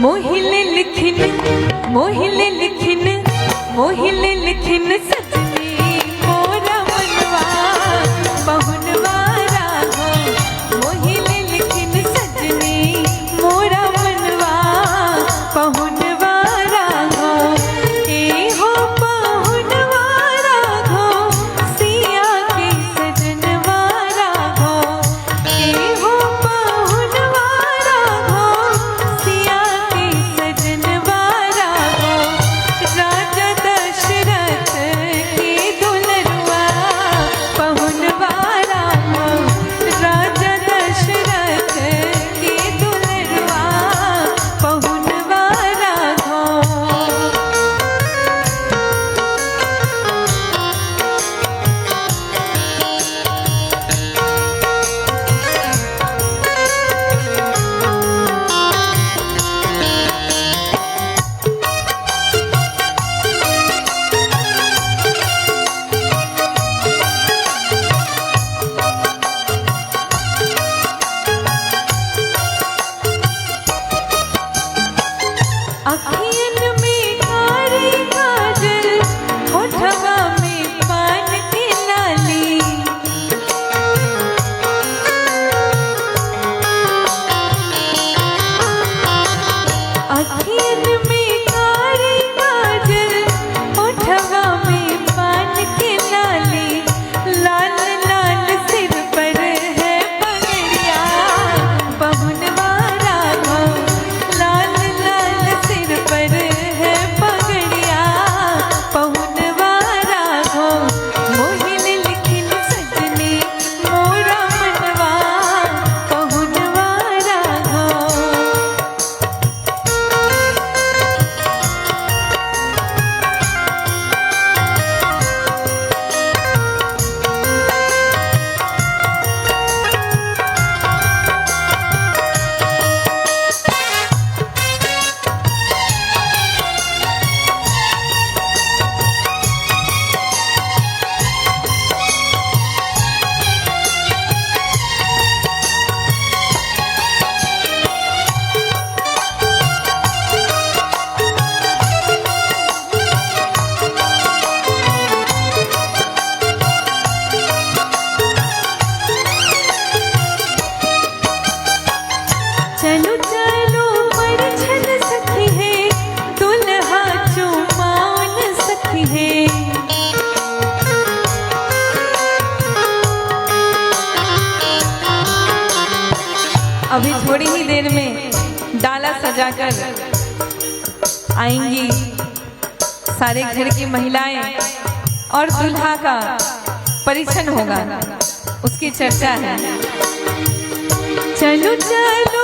मोहिले लिखिन मोहिले लिखिन मोहिले लिखिन सजनी मोरा मनवा बहुनवा राघो मोहिले लिखिन सजनी मोरा मनवा बहुनवा राघो ए हो बहुनवा राघो सिया के सजनवा राघो ए हो बहुनवा राघो सिया के सजनवा राघो राजा दशरथ के दुलरुआ बहुनवा राघो राजा दशरथ के दुलरुआ बहुनवा राघो। अखियन में कारी काजल होठवा में पान की लाली अखियन में कारी काजल होठवा में पान की लाली लाल लाल सिर पर है पगड़िया बहुनवा राघो लाल लाल सिर पर है पगड़िया बहुनवा राघो मोहिले लिखिन सजनी मोरा मनवा बहुनवा राघो। चलो चलो परिछन सखी है दुल्हा चुमावन सखी है अभी थोड़ी ही देर में डाला सजाकर आएंगी सारे घर की महिलाएं और दुल्हा का परिछन होगा उसकी चर्चा है। चलो चलो